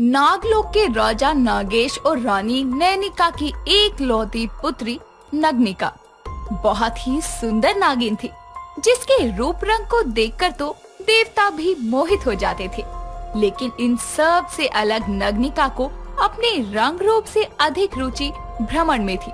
नागलोक के राजा नागेश और रानी नैनिका की एक लौती पुत्री नग्निका बहुत ही सुंदर नागिन थी, जिसके रूप रंग को देखकर तो देवता भी मोहित हो जाते थे। लेकिन इन सब से अलग नग्निका को अपने रंग रूप से अधिक रुचि भ्रमण में थी,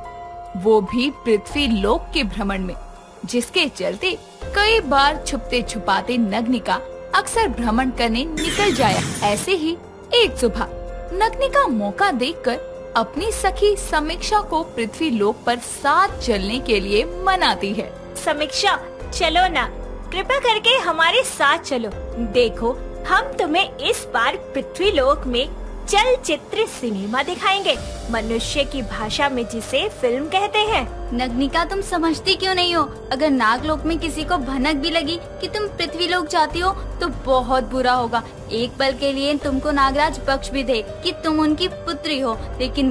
वो भी पृथ्वी लोक के भ्रमण में, जिसके चलते कई बार छुपते छुपाते नग्निका अक्सर भ्रमण करने निकल जाया। ऐसे ही एक सुबह नग्निका मौका देखकर अपनी सखी समीक्षा को पृथ्वी लोक पर साथ चलने के लिए मनाती है। समीक्षा, चलो ना, कृपा करके हमारे साथ चलो। देखो, हम तुम्हें इस बार पृथ्वी लोक में चलचित्र सिनेमा दिखाएंगे, मनुष्य की भाषा में जिसे फिल्म कहते हैं। नग्निका, तुम समझती क्यों नहीं हो? अगर नागलोक में किसी को भनक भी लगी कि तुम पृथ्वी लोक जाती हो तो बहुत बुरा होगा। एक पल के लिए तुमको नागराज बख्श भी दे कि तुम उनकी पुत्री हो, लेकिन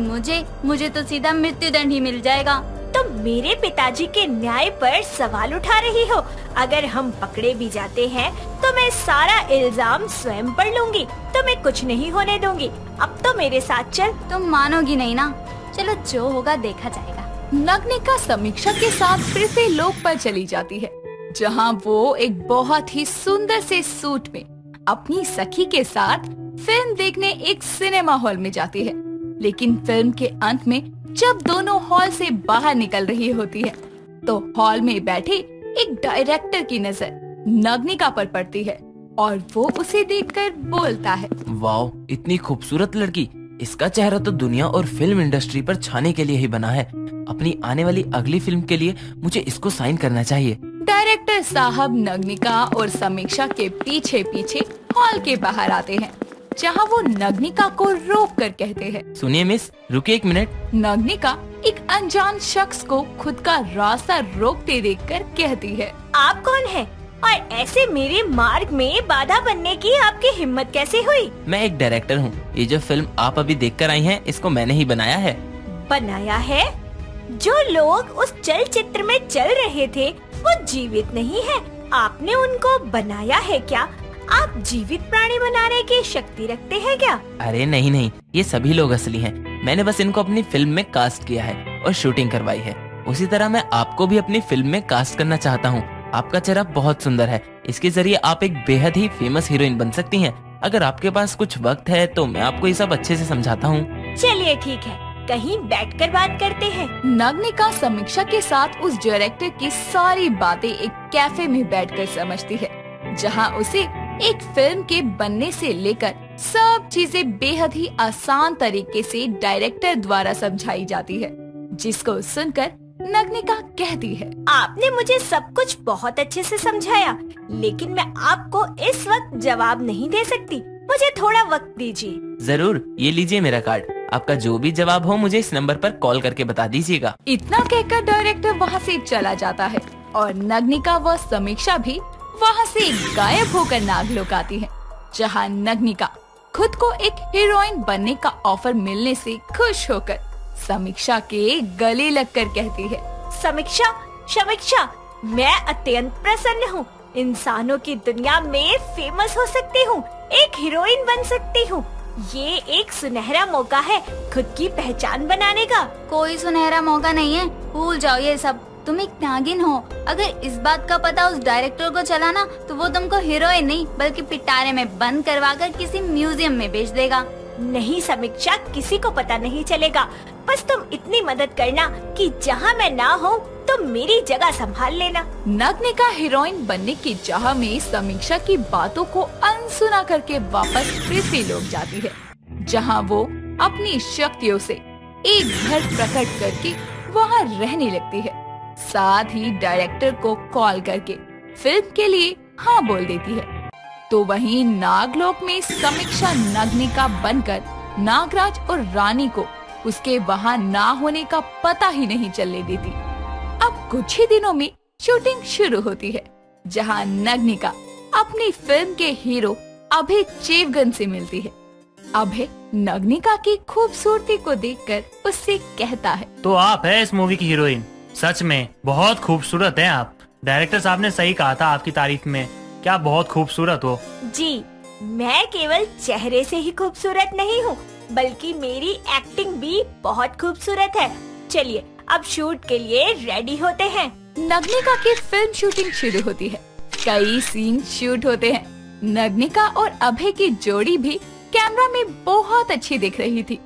मुझे तो सीधा मृत्युदंड ही मिल जाएगा। तुम मेरे पिताजी के न्याय पर सवाल उठा रही हो। अगर हम पकड़े भी जाते हैं तो मैं सारा इल्जाम स्वयं पर लूंगी, तुम्हें कुछ नहीं होने दूंगी। अब तो मेरे साथ चल। तुम मानोगी नहीं ना? चलो, जो होगा देखा जाएगा। नग्निका समीक्षा के साथ पृथ्वी लोक पर चली जाती है, जहां वो एक बहुत ही सुंदर से सूट में अपनी सखी के साथ फिल्म देखने एक सिनेमा हॉल में जाती है। लेकिन फिल्म के अंत में जब दोनों हॉल से बाहर निकल रही होती है तो हॉल में बैठे एक डायरेक्टर की नजर नग्निका पर पड़ती है और वो उसे देखकर बोलता है, वाओ, इतनी खूबसूरत लड़की। इसका चेहरा तो दुनिया और फिल्म इंडस्ट्री पर छाने के लिए ही बना है। अपनी आने वाली अगली फिल्म के लिए मुझे इसको साइन करना चाहिए। डायरेक्टर साहब नग्निका और समीक्षा के पीछे पीछे हॉल के बाहर आते हैं, जहां वो नग्निका को रोक कर कहते हैं, सुनिए मिस, रुकिए एक मिनट। नग्निका एक अनजान शख्स को खुद का रास्ता रोकते देखकर कहती है, आप कौन है और ऐसे मेरे मार्ग में बाधा बनने की आपकी हिम्मत कैसे हुई? मैं एक डायरेक्टर हूँ। ये जो फिल्म आप अभी देखकर आई हैं, इसको मैंने ही बनाया है। बनाया है? जो लोग उस चलचित्र में चल रहे थे वो जीवित नहीं है, आपने उनको बनाया है क्या? आप जीवित प्राणी बनाने की शक्ति रखते हैं क्या? अरे नहीं, ये सभी लोग असली हैं। मैंने बस इनको अपनी फिल्म में कास्ट किया है और शूटिंग करवाई है। उसी तरह मैं आपको भी अपनी फिल्म में कास्ट करना चाहता हूँ। आपका चेहरा बहुत सुंदर है, इसके जरिए आप एक बेहद ही फेमस हीरोइन बन सकती हैं। अगर आपके पास कुछ वक्त है तो मैं आपको ये सब अच्छे से समझाता हूँ। चलिए ठीक है, कहीं बैठकर बात करते हैं। नग्निका समीक्षा के साथ उस डायरेक्टर की सारी बातें एक कैफे में बैठकर समझती है, जहां उसे एक फिल्म के बनने से लेकर सब चीजें बेहद ही आसान तरीके से डायरेक्टर द्वारा समझाई जाती है, जिसको सुनकर नग्निका कहती है, आपने मुझे सब कुछ बहुत अच्छे से समझाया, लेकिन मैं आपको इस वक्त जवाब नहीं दे सकती। मुझे थोड़ा वक्त दीजिए। जरूर, ये लीजिए मेरा कार्ड। आपका जो भी जवाब हो मुझे इस नंबर पर कॉल करके बता दीजिएगा। इतना कहकर डायरेक्टर वहाँ से चला जाता है और नग्निका व समीक्षा भी वहाँ से गायब होकर नागलोक आती है, जहाँ नग्निका खुद को एक हीरोइन बनने का ऑफर मिलने से खुश होकर समीक्षा के गले लगकर कहती है, समीक्षा, मैं अत्यंत प्रसन्न हूँ। इंसानों की दुनिया में फेमस हो सकती हूँ, एक हीरोइन बन सकती हूँ। ये एक सुनहरा मौका है खुद की पहचान बनाने का। कोई सुनहरा मौका नहीं है, भूल जाओ ये सब। तुम एक नागिन हो। अगर इस बात का पता उस डायरेक्टर को चला ना तो वो तुमको हीरोइन नहीं बल्कि पिटारे में बंद करवाकर किसी म्यूजियम में बेच देगा। नहीं समीक्षा, किसी को पता नहीं चलेगा। बस तुम इतनी मदद करना कि जहाँ मैं ना हूँ तुम मेरी जगह संभाल लेना। नग्निका हीरोइन बनने की चाह में समीक्षा की बातों को अनसुना करके वापस पृथ्वी लोक जाती है, जहाँ वो अपनी शक्तियों से एक घर प्रकट करके वहाँ रहने लगती है। साथ ही डायरेक्टर को कॉल करके फिल्म के लिए हाँ बोल देती है। तो वहीं नागलोक में समीक्षा नग्निका बनकर नागराज और रानी को उसके वहाँ ना होने का पता ही नहीं चलने देती। अब कुछ ही दिनों में शूटिंग शुरू होती है, जहाँ नग्निका अपनी फिल्म के हीरो अभय चेवगन से मिलती है। अभय नग्निका की खूबसूरती को देखकर उससे कहता है, तो आप है इस मूवी की हीरोइन? सच में बहुत खूबसूरत हैं आप। डायरेक्टर साहब ने सही कहा था आपकी तारीफ में, क्या बहुत खूबसूरत हो। जी, मैं केवल चेहरे से ही खूबसूरत नहीं हूँ, बल्कि मेरी एक्टिंग भी बहुत खूबसूरत है। चलिए अब शूट के लिए रेडी होते हैं। नग्निका की फिल्म शूटिंग शुरू होती है। कई सीन शूट होते हैं। नग्निका और अभय की जोड़ी भी कैमरा में बहुत अच्छी दिख रही थी।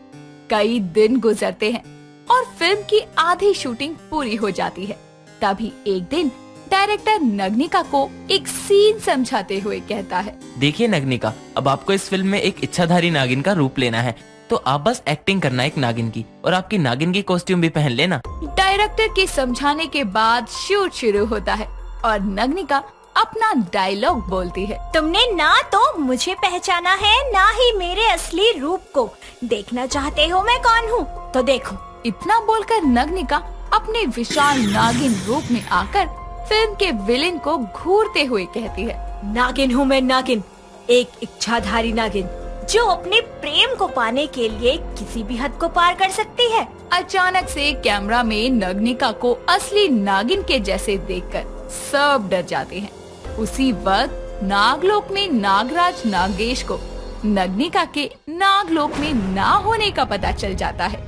कई दिन गुजरते हैं और फिल्म की आधी शूटिंग पूरी हो जाती है। तभी एक दिन डायरेक्टर नग्निका को एक सीन समझाते हुए कहता है, देखिए नग्निका, अब आपको इस फिल्म में एक इच्छाधारी नागिन का रूप लेना है, तो आप बस एक्टिंग करना एक नागिन की, और आपकी नागिन की कॉस्ट्यूम भी पहन लेना। डायरेक्टर के समझाने के बाद शूट शुरू होता है और नग्निका अपना डायलॉग बोलती है। तुमने ना तो मुझे पहचाना है, ना ही मेरे असली रूप को। देखना चाहते हो मैं कौन हूँ? तो देखो। इतना बोलकर नग्निका अपने विशाल नागिन रूप में आकर फिल्म के विलेन को घूरते हुए कहती है, नागिन हूँ मैं, नागिन, एक इच्छाधारी नागिन जो अपने प्रेम को पाने के लिए किसी भी हद को पार कर सकती है। अचानक से कैमरा में नग्निका को असली नागिन के जैसे देखकर सब डर जाते हैं। उसी वक्त नागलोक में नागराज नागेश को नग्निका के नागलोक में ना होने का पता चल जाता है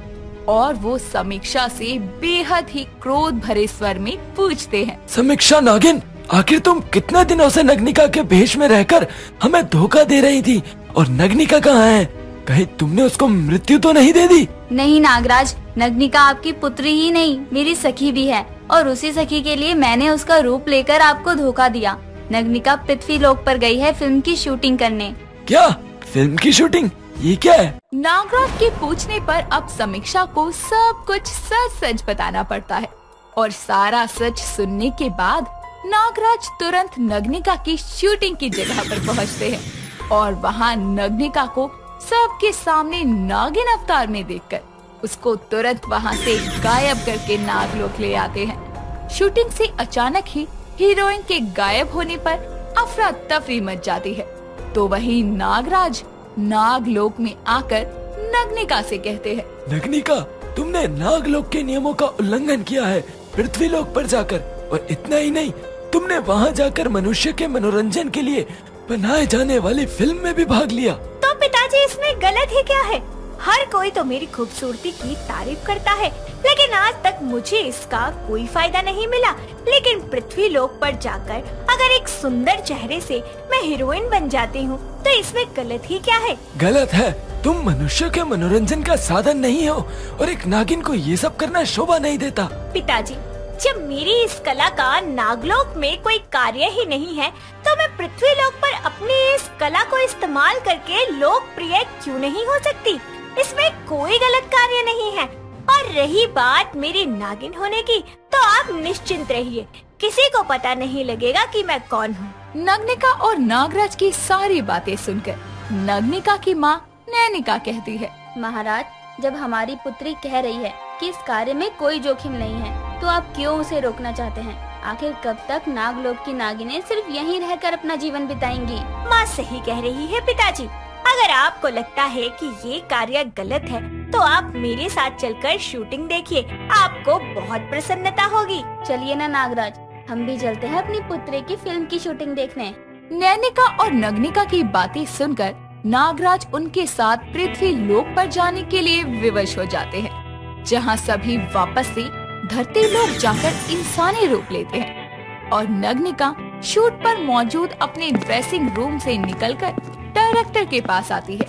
और वो समीक्षा से बेहद ही क्रोध भरे स्वर में पूछते हैं, समीक्षा नागिन, आखिर तुम कितने दिनों से नग्निका के भेष में रहकर हमें धोखा दे रही थी, और नग्निका कहाँ है? कहीं तुमने उसको मृत्यु तो नहीं दे दी? नहीं नागराज, नग्निका आपकी पुत्री ही नहीं, मेरी सखी भी है, और उसी सखी के लिए मैंने उसका रूप लेकर आपको धोखा दिया। नग्निका पृथ्वी लोक पर गई है फिल्म की शूटिंग करने। क्या फिल्म की शूटिंग? ये क्या है? नागराज के पूछने पर अब समीक्षा को सब कुछ सच सच बताना पड़ता है और सारा सच सुनने के बाद नागराज तुरंत नग्निका की शूटिंग की जगह पर पहुंचते हैं और वहां नग्निका को सबके सामने नागिन अवतार में देखकर उसको तुरंत वहां से गायब करके नागलोक ले आते हैं। शूटिंग से अचानक ही हीरोइन के गायब होने पर अफरा तफरी मच जाती है, तो वहीं नागराज नागलोक में आकर नग्निका से कहते हैं, नग्निका, तुमने नागलोक के नियमों का उल्लंघन किया है पृथ्वी लोक पर जाकर, और इतना ही नहीं, तुमने वहाँ जाकर मनुष्य के मनोरंजन के लिए बनाए जाने वाली फिल्म में भी भाग लिया। तो पिताजी, इसमें गलत ही क्या है? हर कोई तो मेरी खूबसूरती की तारीफ करता है, लेकिन आज तक मुझे इसका कोई फायदा नहीं मिला। लेकिन पृथ्वी लोक पर जाकर अगर एक सुंदर चेहरे से मैं हीरोइन बन जाती हूँ, तो इसमें गलत ही क्या है? गलत है। तुम मनुष्य के मनोरंजन का साधन नहीं हो, और एक नागिन को ये सब करना शोभा नहीं देता। पिताजी, जब मेरी इस कला का नागलोक में कोई कार्य ही नहीं है, तो मैं पृथ्वी लोक पर अपनी इस कला को इस्तेमाल करके लोकप्रिय क्यों नहीं हो सकती? इसमें कोई गलत कार्य नहीं है। और रही बात मेरी नागिन होने की, तो आप निश्चिंत रहिए, किसी को पता नहीं लगेगा कि मैं कौन हूँ। नग्निका और नागराज की सारी बातें सुनकर नग्निका की माँ नैनिका कहती है, महाराज, जब हमारी पुत्री कह रही है कि इस कार्य में कोई जोखिम नहीं है, तो आप क्यों उसे रोकना चाहते हैं? आखिर कब तक नागलोक की नागिनें सिर्फ यहीं रहकर अपना जीवन बिताएंगी? माँ सही कह रही है पिताजी। अगर आपको लगता है कि ये कार्य गलत है, तो आप मेरे साथ चलकर शूटिंग देखिए, आपको बहुत प्रसन्नता होगी। चलिए ना नागराज, हम भी चलते हैं अपनी पुत्री की फिल्म की शूटिंग देखने। नैनिका और नग्निका की बातें सुनकर नागराज उनके साथ पृथ्वी लोक पर जाने के लिए विवश हो जाते हैं, जहां सभी वापस से धरती लोक जाकर इंसानी रूप लेते हैं और नग्निका शूट पर मौजूद अपने ड्रेसिंग रूम से निकलकर डायरेक्टर के पास आती है,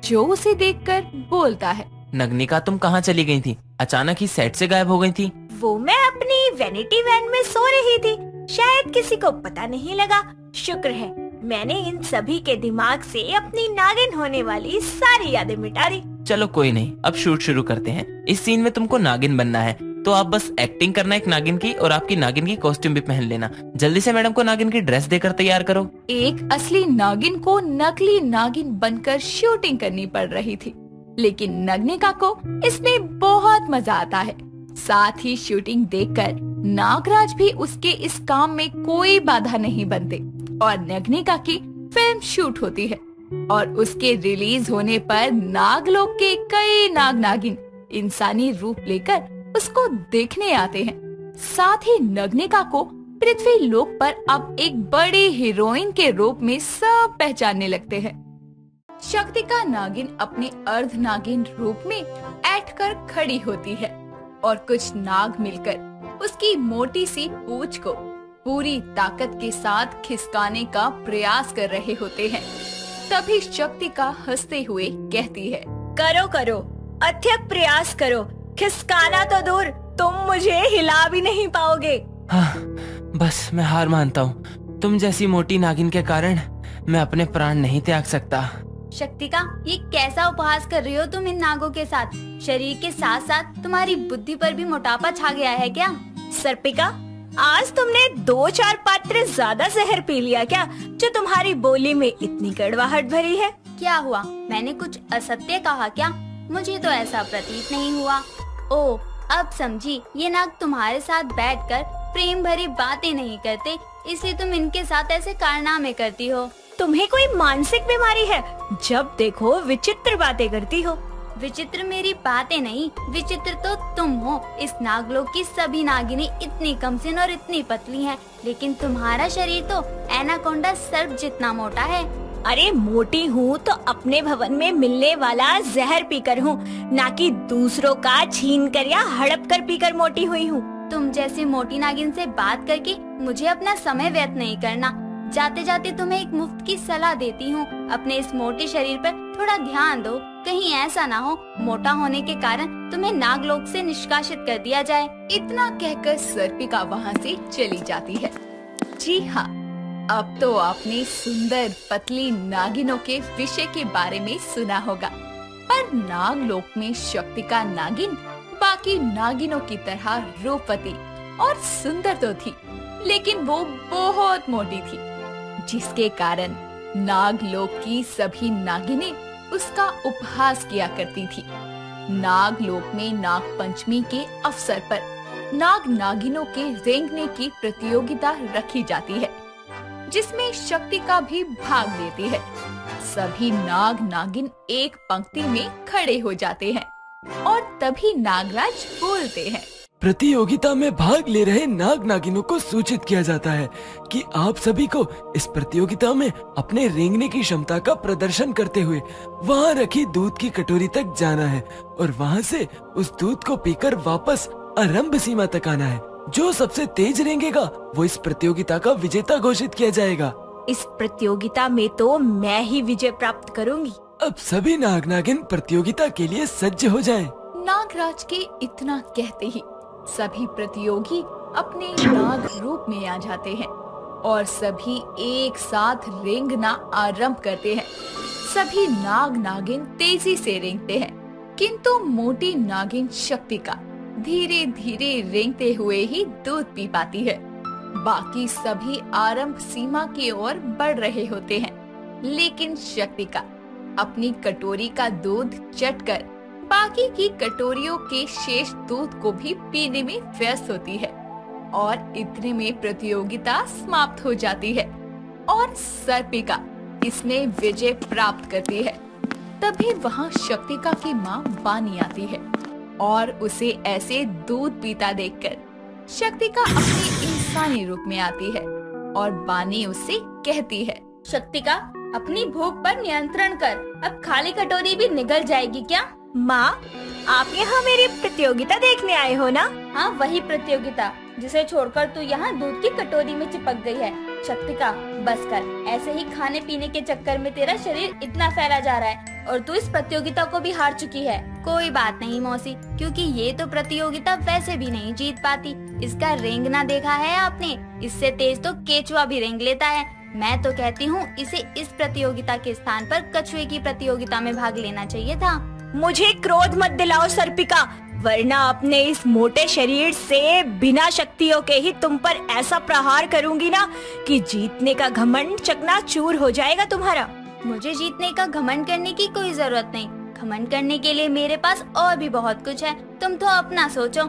जो उसे देखकर बोलता है, नग्निका, तुम कहाँ चली गई थी? अचानक ही सेट से गायब हो गई थी। वो मैं अपनी वैनिटी वैन में सो रही थी, शायद किसी को पता नहीं लगा। शुक्र है मैंने इन सभी के दिमाग से अपनी नागिन होने वाली सारी यादें मिटा दी। चलो कोई नहीं, अब शूट शुरू करते हैं। इस सीन में तुमको नागिन बनना है, तो आप बस एक्टिंग करना एक नागिन की, और आपकी नागिन की कॉस्ट्यूम भी पहन लेना। जल्दी से मैडम को नागिन की ड्रेस देकर तैयार करो। एक असली नागिन को नकली नागिन बनकर शूटिंग करनी पड़ रही थी, लेकिन नग्निका को इसमें बहुत मजा आता है। साथ ही शूटिंग देखकर नागराज भी उसके इस काम में कोई बाधा नहीं बनते और नग्निका की फिल्म शूट होती है और उसके रिलीज होने पर नागलोक के कई नाग नागिन इंसानी रूप लेकर उसको देखने आते हैं। साथ ही नग्निका को पृथ्वी लोक पर अब एक बड़ी हीरोइन के रूप में सब पहचानने लगते हैं। शक्तिका नागिन अपने अर्ध नागिन रूप में ऐठ कर खड़ी होती है और कुछ नाग मिलकर उसकी मोटी सी पूंछ को पूरी ताकत के साथ खिसकाने का प्रयास कर रहे होते हैं। तभी शक्तिका हंसते हुए कहती है, करो करो, अथक प्रयास करो, खिसकाना तो दूर, तुम मुझे हिला भी नहीं पाओगे। हाँ, बस मैं हार मानता हूँ। तुम जैसी मोटी नागिन के कारण मैं अपने प्राण नहीं त्याग सकता। शक्तिका, ये कैसा उपहास कर रही हो तुम इन नागों के साथ? शरीर के साथ साथ तुम्हारी बुद्धि पर भी मोटापा छा गया है क्या? सर्पिका, आज तुमने 2-4 पात्र ज्यादा जहर पी लिया क्या, जो तुम्हारी बोली में इतनी कड़वाहट भरी है? क्या हुआ, मैंने कुछ असत्य कहा क्या? मुझे तो ऐसा प्रतीत नहीं हुआ। ओ, अब समझी, ये नाग तुम्हारे साथ बैठकर प्रेम भरी बातें नहीं करते, इसलिए तुम इनके साथ ऐसे कारनामे करती हो। तुम्हें कोई मानसिक बीमारी है? जब देखो विचित्र बातें करती हो। विचित्र मेरी बातें नहीं, विचित्र तो तुम हो। इस नागलोक की सभी नागिनें इतनी कमसिन और इतनी पतली हैं, लेकिन तुम्हारा शरीर तो एनाकोंडा सर्प जितना मोटा है। अरे मोटी हूँ तो अपने भवन में मिलने वाला जहर पीकर हूँ, ना कि दूसरों का छीन कर या हड़प कर पीकर मोटी हुई हूँ। तुम जैसी मोटी नागिन से बात करके मुझे अपना समय व्यर्थ नहीं करना। जाते जाते तुम्हें एक मुफ्त की सलाह देती हूँ, अपने इस मोटे शरीर पर थोड़ा ध्यान दो। कहीं ऐसा ना हो मोटा होने के कारण तुम्हें नागलोक से निष्कासित कर दिया जाए। इतना कहकर सर्पिका वहाँ से चली जाती है। जी हाँ, अब तो आपने सुंदर पतली नागिनों के विषय के बारे में सुना होगा, पर नागलोक में शक्तिका नागिन बाकी नागिनों की तरह रूपवती और सुंदर तो थी, लेकिन वो बहुत मोटी थी, जिसके कारण नागलोक की सभी नागिनें उसका उपहास किया करती थी। नागलोक में नाग पंचमी के अवसर पर नाग नागिनों के रेंगने की प्रतियोगिता रखी जाती है, जिसमें शक्तिका भी भाग लेती है। सभी नाग नागिन एक पंक्ति में खड़े हो जाते हैं और तभी नागराज बोलते हैं, प्रतियोगिता में भाग ले रहे नाग नागिनों को सूचित किया जाता है कि आप सभी को इस प्रतियोगिता में अपने रेंगने की क्षमता का प्रदर्शन करते हुए वहाँ रखी दूध की कटोरी तक जाना है और वहाँ से उस दूध को पीकर वापस आरंभ सीमा तक आना है। जो सबसे तेज रेंगेगा वो इस प्रतियोगिता का विजेता घोषित किया जाएगा। इस प्रतियोगिता में तो मैं ही विजय प्राप्त करूंगी। अब सभी नाग नागिन प्रतियोगिता के लिए सज्ज हो जाएं। नागराज के इतना कहते ही सभी प्रतियोगी अपने नाग रूप में आ जाते हैं और सभी एक साथ रेंगना आरंभ करते हैं। सभी नाग नागिन तेजी से रेंगते हैं, किंतु मोटी नागिन शक्तिका धीरे धीरे रेंगते हुए ही दूध पी पाती है। बाकी सभी आरंभ सीमा की ओर बढ़ रहे होते हैं, लेकिन शक्तिका अपनी कटोरी का दूध चटकर बाकी की कटोरियों के शेष दूध को भी पीने में व्यस्त होती है और इतने में प्रतियोगिता समाप्त हो जाती है और सर्पिका इसमें विजय प्राप्त करती है। तभी वहाँ शक्तिका की माँ बानी आती है और उसे ऐसे दूध पीता देखकर शक्तिका अपने इंसानी रूप में आती है और बानी उससे कहती है, शक्तिका, अपनी भूख पर नियंत्रण कर, अब खाली कटोरी भी निगल जाएगी क्या? माँ, आप यहाँ मेरी प्रतियोगिता देखने आए हो ना? हाँ, वही प्रतियोगिता जिसे छोड़कर तू यहाँ दूध की कटोरी में चिपक गई है। शक्तिका, बस कर, ऐसे ही खाने पीने के चक्कर में तेरा शरीर इतना फैला जा रहा है और तू इस प्रतियोगिता को भी हार चुकी है। कोई बात नहीं मौसी, क्योंकि ये तो प्रतियोगिता वैसे भी नहीं जीत पाती। इसका रेंगना देखा है आपने? इससे तेज तो केचुआ भी रेंग लेता है। मैं तो कहती हूँ इसे इस प्रतियोगिता के स्थान पर कछुए की प्रतियोगिता में भाग लेना चाहिए था। मुझे क्रोध मत दिलाओ सर्पिका, वरना अपने इस मोटे शरीर से बिना शक्तियों के ही तुम पर ऐसा प्रहार करूंगी ना कि जीतने का घमंड चकनाचूर हो जाएगा तुम्हारा। मुझे जीतने का घमंड करने की कोई जरूरत नहीं। घमंड करने के लिए मेरे पास और भी बहुत कुछ है, तुम तो अपना सोचो।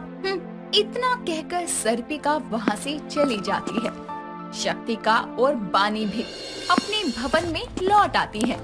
इतना कहकर सर्पिका वहाँ से चली जाती है। शक्तिका और बानी भी अपने भवन में लौट आती है।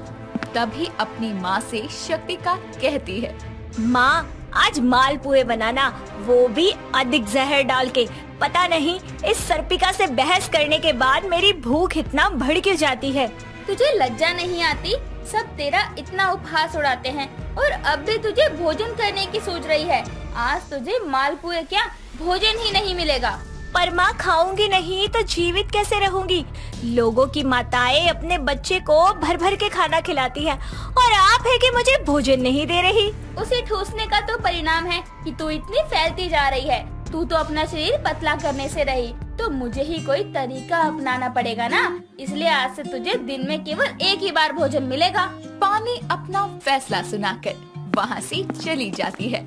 तभी अपनी माँ से शक्तिका कहती है, माँ, आज मालपुए बनाना, वो भी अधिक जहर डाल के, पता नहीं इस सर्पिका से बहस करने के बाद मेरी भूख इतना बढ़ क्यों जाती है। तुझे लज्जा नहीं आती? सब तेरा इतना उपहास उड़ाते हैं और अब भी तुझे भोजन करने की सोच रही है। आज तुझे मालपुए क्या भोजन ही नहीं मिलेगा। पर माँ, खाऊंगी नहीं तो जीवित कैसे रहूंगी? लोगों की माताएं अपने बच्चे को भर भर के खाना खिलाती है और आप है कि मुझे भोजन नहीं दे रही। उसे ठूसने का तो परिणाम है कि तू इतनी फैलती जा रही है। तू तो अपना शरीर पतला करने से रही, तो मुझे ही कोई तरीका अपनाना पड़ेगा ना। इसलिए आज से तुझे दिन में केवल एक ही बार भोजन मिलेगा। पानी अपना फैसला सुनाकर वहाँ से चली जाती है।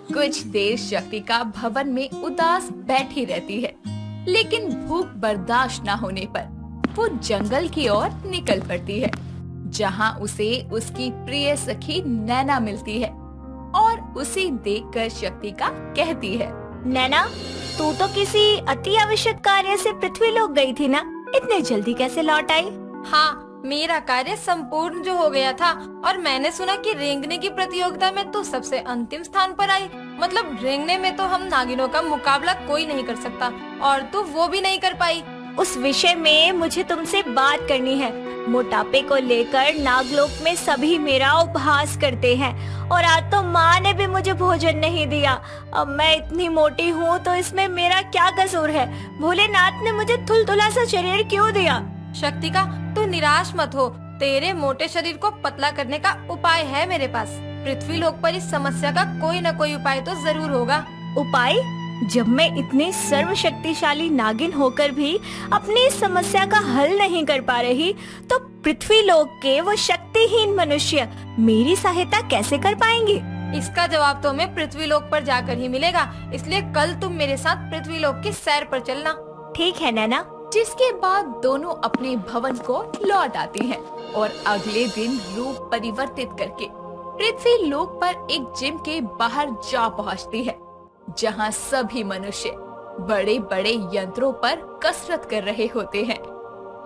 कुछ देर शक्तिका भवन में उदास बैठी रहती है, लेकिन भूख बर्दाश्त न होने पर वो जंगल की ओर निकल पड़ती है, जहाँ उसे उसकी प्रिय सखी नैना मिलती है और उसे देखकर शक्तिका कहती है, नैना, तू तो किसी अति आवश्यक कार्य से पृथ्वीलोक गई थी ना? इतने जल्दी कैसे लौट आई? हाँ, मेरा कार्य संपूर्ण जो हो गया था और मैंने सुना कि रेंगने की प्रतियोगिता में तो सबसे अंतिम स्थान पर आई। मतलब रेंगने में तो हम नागिनों का मुकाबला कोई नहीं कर सकता और तू वो भी नहीं कर पाई। उस विषय में मुझे तुमसे बात करनी है। मोटापे को लेकर नागलोक में सभी मेरा उपहास करते हैं और आज तो माँ ने भी मुझे भोजन नहीं दिया। अब मैं इतनी मोटी हूँ तो इसमें मेरा क्या कसूर है? भोलेनाथ ने मुझे थुलथुला सा शरीर क्यों दिया? शक्तिका, तू निराश मत हो। तेरे मोटे शरीर को पतला करने का उपाय है मेरे पास। पृथ्वीलोक पर इस समस्या का कोई न कोई उपाय तो जरूर होगा। उपाय? जब मैं इतनी सर्वशक्तिशाली नागिन होकर भी अपनी इस समस्या का हल नहीं कर पा रही, तो पृथ्वीलोक के वो शक्तिहीन मनुष्य मेरी सहायता कैसे कर पाएंगे? इसका जवाब तो हमें पृथ्वीलोक पर जाकर ही मिलेगा। इसलिए कल तुम मेरे साथ पृथ्वीलोक की सैर पर चलना। ठीक है नैना। जिसके बाद दोनों अपने भवन को लौट आती हैं और अगले दिन रूप परिवर्तित करके पृथ्वी लोक पर एक जिम के बाहर जा पहुंचती है, जहां सभी मनुष्य बड़े बड़े यंत्रों पर कसरत कर रहे होते हैं।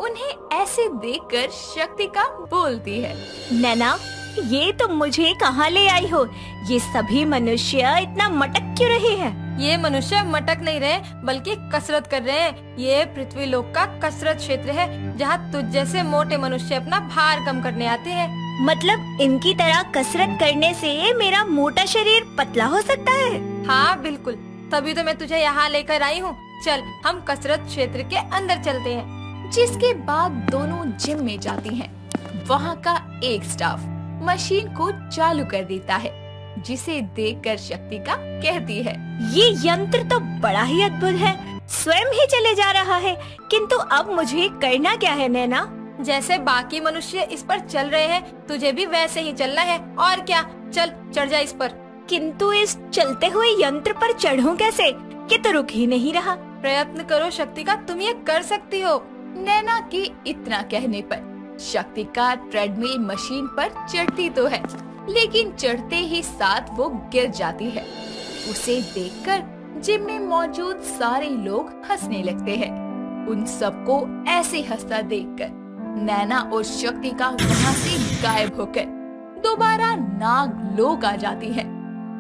उन्हें ऐसे देखकर शक्तिका बोलती है, नैना, ये तुम मुझे कहाँ ले आई हो? ये सभी मनुष्य इतना मटक क्यों रहे हैं? ये मनुष्य मटक नहीं रहे बल्कि कसरत कर रहे हैं। ये पृथ्वीलोक का कसरत क्षेत्र है, जहाँ तुझ जैसे मोटे मनुष्य अपना भार कम करने आते हैं। मतलब इनकी तरह कसरत करने से मेरा मोटा शरीर पतला हो सकता है? हाँ बिल्कुल, तभी तो मैं तुझे यहाँ लेकर आई हूँ। चल हम कसरत क्षेत्र के अंदर चलते हैं। जिसके बाद दोनों जिम में जाती हैं। वहाँ का एक स्टाफ मशीन को चालू कर देता है, जिसे देखकर शक्तिका कहती है, ये यंत्र तो बड़ा ही अद्भुत है, स्वयं ही चले जा रहा है। किंतु अब मुझे करना क्या है नैना? जैसे बाकी मनुष्य इस पर चल रहे हैं, तुझे भी वैसे ही चलना है। और क्या, चल चढ़ जा इस पर। किंतु इस चलते हुए यंत्र पर चढ़ूं कैसे? ये तो रुक ही नहीं रहा। प्रयत्न करो शक्तिका, तुम ये कर सकती हो। नैना के इतना कहने पर शक्तिका ट्रेडमिल मशीन पर चढ़ती तो है, लेकिन चढ़ते ही साथ वो गिर जाती है। उसे देखकर जिम में मौजूद सारे लोग हंसने लगते हैं। उन सबको ऐसे हंसता देखकर नैना और शक्तिका वहाँ से गायब होकर दोबारा नाग लोक आ जाती है।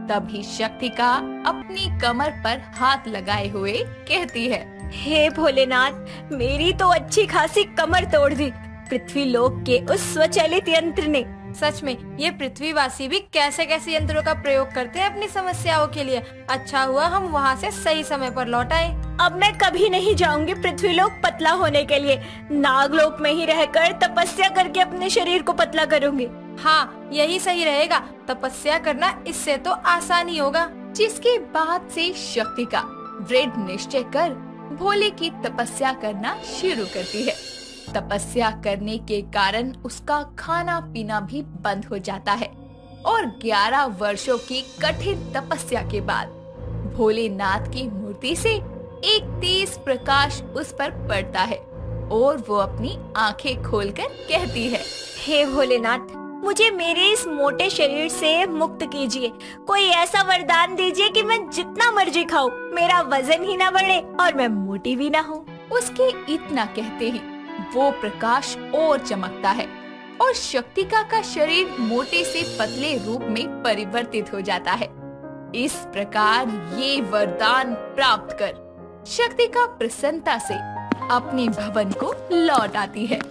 तभी शक्तिका अपनी कमर पर हाथ लगाए हुए कहती है, हे भोलेनाथ, मेरी तो अच्छी खासी कमर तोड़ दी पृथ्वीलोक के उस स्वचालित यंत्र ने। सच में ये पृथ्वीवासी भी कैसे कैसे यंत्रों का प्रयोग करते हैं अपनी समस्याओं के लिए। अच्छा हुआ हम वहाँ से सही समय पर लौट आए। अब मैं कभी नहीं जाऊंगी पृथ्वीलोक पतला होने के लिए। नागलोक में ही रहकर तपस्या करके अपने शरीर को पतला करूंगी। हाँ, यही सही रहेगा। तपस्या करना इससे तो आसान ही होगा। जिसके बाद से शक्तिका दृढ़ निश्चय कर भोले की तपस्या करना शुरू करती है। तपस्या करने के कारण उसका खाना पीना भी बंद हो जाता है और 11 वर्षों की कठिन तपस्या के बाद भोलेनाथ की मूर्ति से एक तेज प्रकाश उस पर पड़ता है और वो अपनी आंखें खोलकर कहती है, हे भोलेनाथ, मुझे मेरे इस मोटे शरीर से मुक्त कीजिए। कोई ऐसा वरदान दीजिए कि मैं जितना मर्जी खाऊं, मेरा वजन ही ना बढ़े और मैं मोटी भी ना हूँ। उसके इतना कहते ही वो प्रकाश और चमकता है और शक्तिका का शरीर मोटे से पतले रूप में परिवर्तित हो जाता है। इस प्रकार ये वरदान प्राप्त कर शक्तिका प्रसन्नता से अपने भवन को लौट आती है।